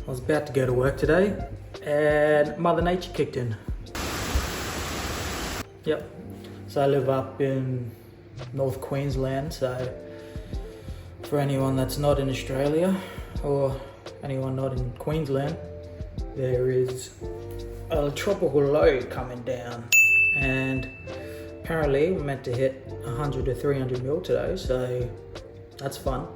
I was about to go to work today and Mother Nature kicked in. Yep, so I live up in North Queensland, so for anyone that's not in Australia or anyone not in Queensland, there is a tropical low coming down and apparently we're meant to hit 100 to 300 mil today, so that's fun.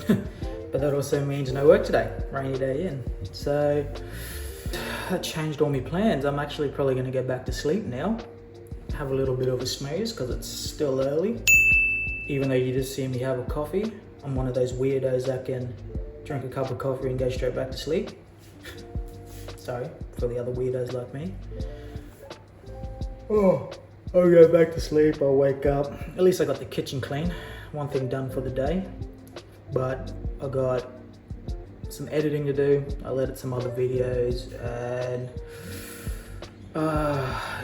But that also means no work today, rainy day in. So that changed all my plans. I'm actually probably gonna go back to sleep now, have a little bit of a snooze because it's still early. Even though you just see me have a coffee, I'm one of those weirdos that can drink a cup of coffee and go straight back to sleep. Sorry for the other weirdos like me. Oh, I'll go back to sleep, I'll wake up. At least I got the kitchen clean. One thing done for the day. But I got some editing to do. I'll edit some other videos and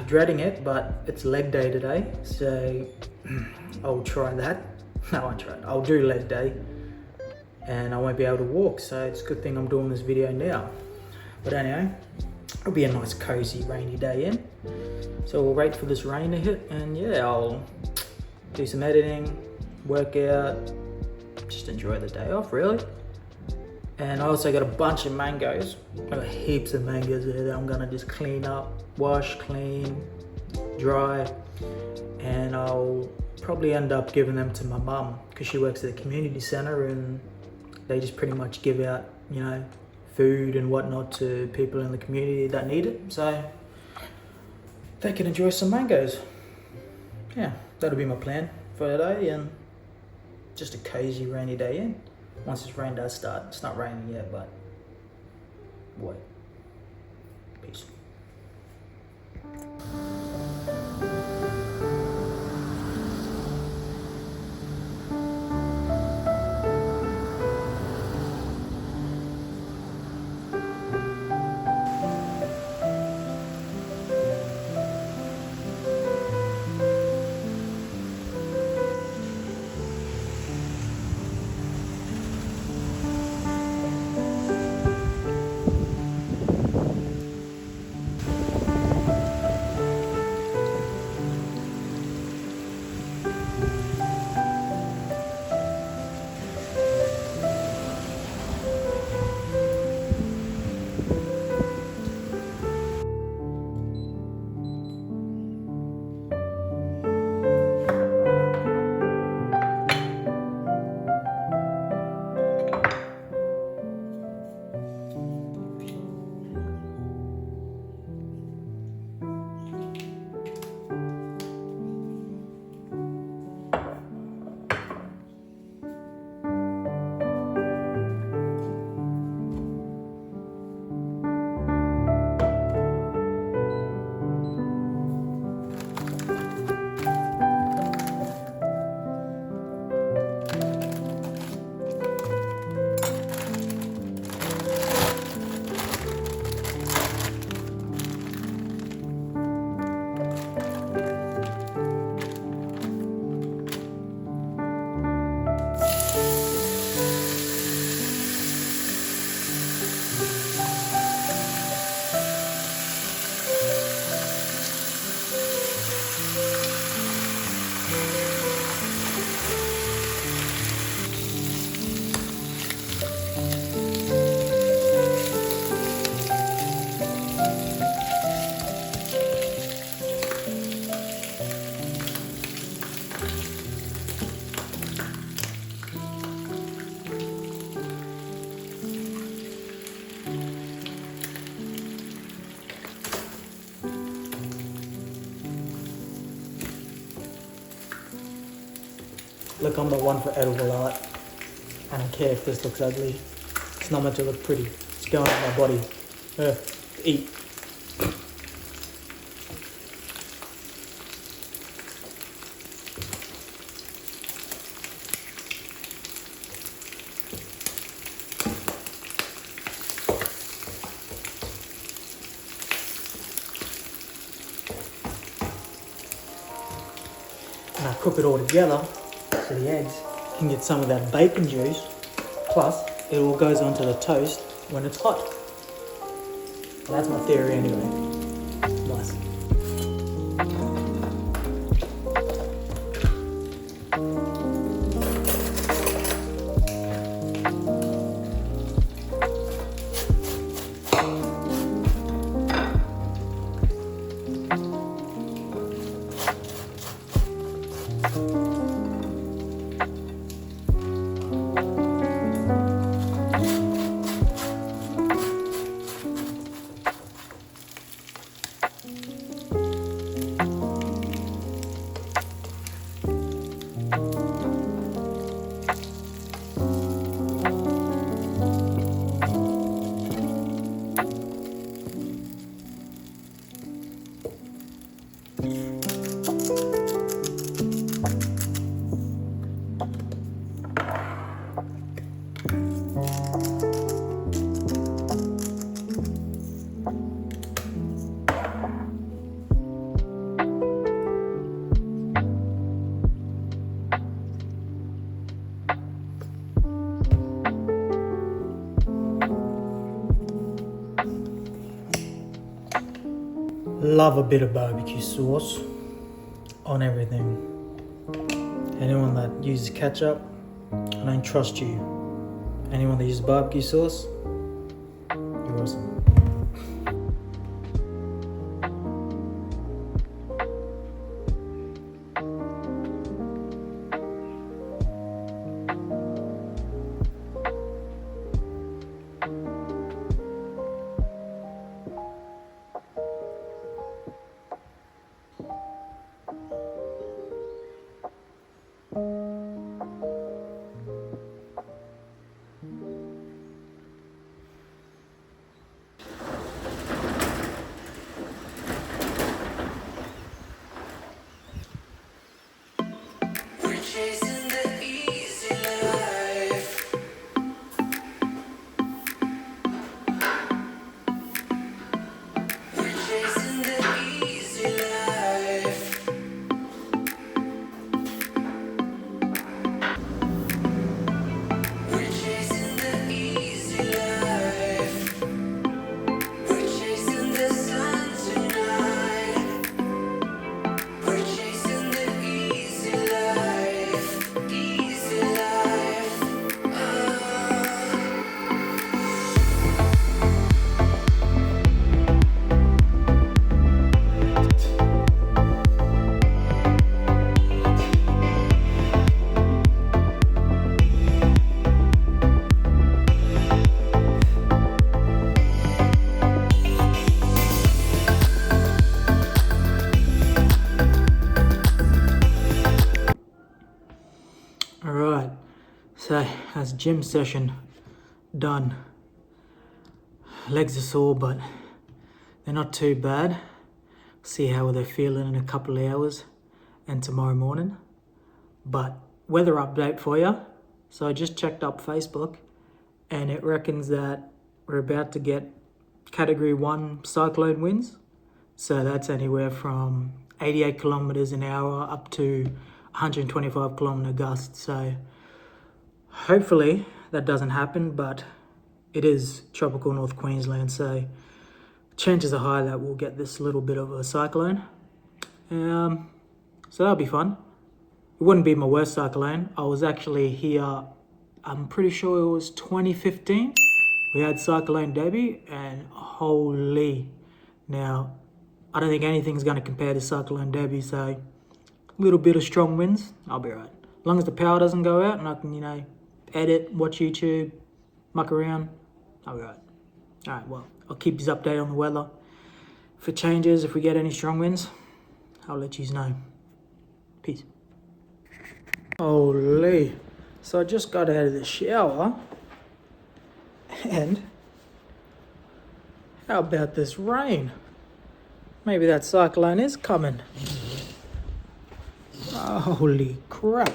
dreading it, but it's leg day today. So I'll try that. No, I won't try it. I'll do leg day and I won't be able to walk. So it's a good thing I'm doing this video now. But anyway, it'll be a nice cozy rainy day in. So we'll wait for this rain to hit and yeah, I'll do some editing, work out, just enjoy the day off really. And I also got a bunch of mangoes. I got heaps of mangoes there that I'm gonna just clean up, wash, clean, dry, and I'll probably end up giving them to my mum because she works at the community center and they just pretty much give out, you know, food and whatnot to people in the community that need it. So they can enjoy some mangoes. Yeah, that'll be my plan for today and just a cozy rainy day in. Once this rain does start, it's not raining yet, but wait. Peace. Look, I'm the one for edible art. I don't care if this looks ugly. It's not meant to look pretty. It's going on my body. Eat. And I cook it all together. So the eggs can get some of that bacon juice, plus it all goes onto the toast when it's hot. Well, that's my theory anyway. Nice. Love a bit of barbecue sauce on everything. Anyone that uses ketchup, I don't trust you. Anyone that uses barbecue sauce, you're awesome. Alright, so that's gym session done. Legs are sore, but they're not too bad. See how they're feeling in a couple of hours and tomorrow morning. But weather update for you. So I just checked up Facebook and it reckons that we're about to get category 1 cyclone winds. So that's anywhere from 88 kilometers an hour up to 125 kilometer gusts. So hopefully that doesn't happen, but it is tropical North Queensland, so chances are high that we'll get this little bit of a cyclone. So that'll be fun. It wouldn't be my worst cyclone. I was actually here, I'm pretty sure it was 2015. We had Cyclone Debbie, and holy, now I don't think anything's going to compare to Cyclone Debbie, so a little bit of strong winds, I'll be right. As long as the power doesn't go out and I can, edit, watch YouTube, muck around, I'll be right. Alright, well, I'll keep you updated on the weather. If it changes, if we get any strong winds, I'll let you know. Peace. Holy. So I just got out of the shower, and how about this rain? Maybe that cyclone is coming. Holy crap.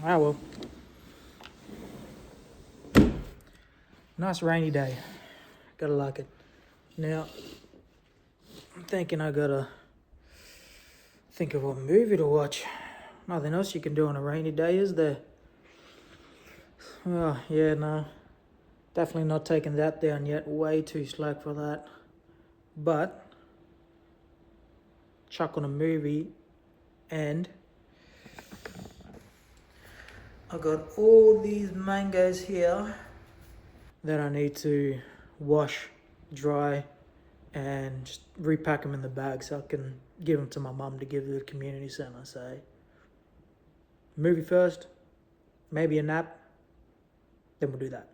Ah well. Nice rainy day. Gotta like it. Now, thinking I gotta think of a movie to watch. Nothing else you can do on a rainy day, is there? Oh, yeah, no. Definitely not taking that down yet. Way too slack for that. But chuck on a movie, and I got all these mangoes here that I need to wash, dry, and just repack them in the bag so I can give them to my mum to give to the community centre. So, movie first, maybe a nap, then we'll do that.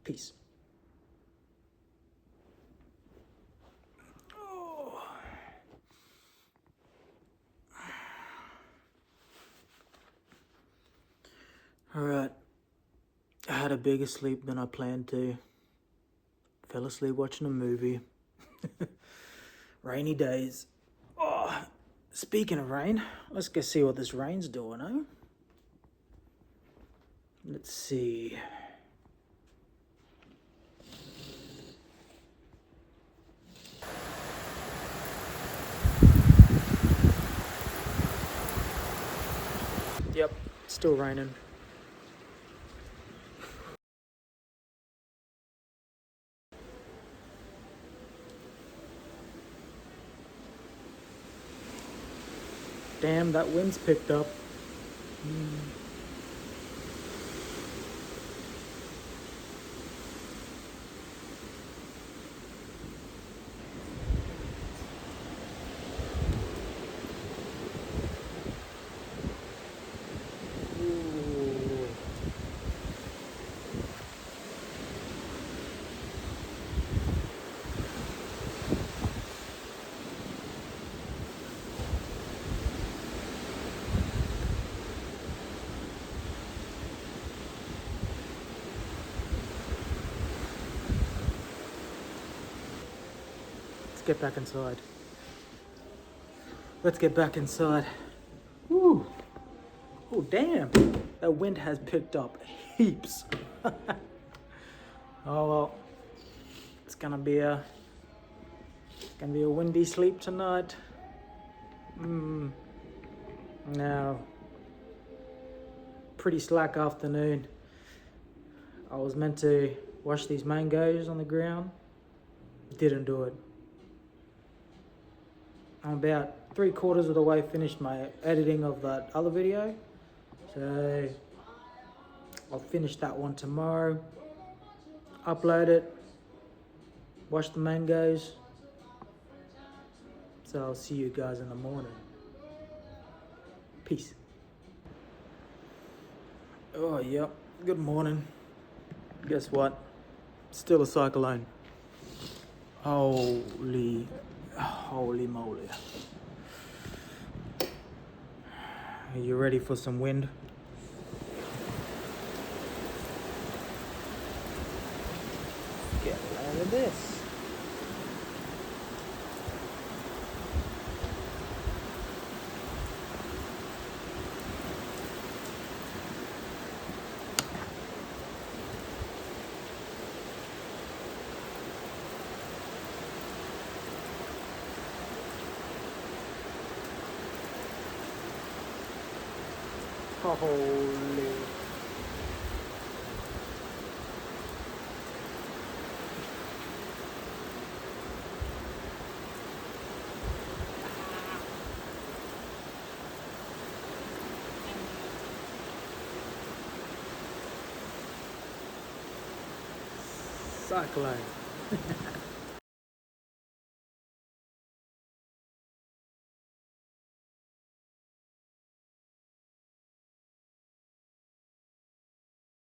Peace. Alright, I had a bigger sleep than I planned to. Fell asleep watching a movie. Rainy days. Oh, speaking of rain, let's go see what this rain's doing, eh? Let's see. Yep, still raining. Damn, that wind's picked up. Ooh. Let's get back inside. Let's get back inside. Woo! Oh, damn! That wind has picked up heaps. Oh well, it's gonna be a windy sleep tonight. Now, pretty slack afternoon. I was meant to wash these mangoes on the ground. Didn't do it. I'm about 3/4 of the way finished my editing of that other video. So I'll finish that one tomorrow. Upload it. Wash the mangoes. So I'll see you guys in the morning. Peace. Oh, yep. Good morning. Guess what? Still a cyclone. Holy moly. Are you ready for some wind? Get out of this. Holy. Cyclone.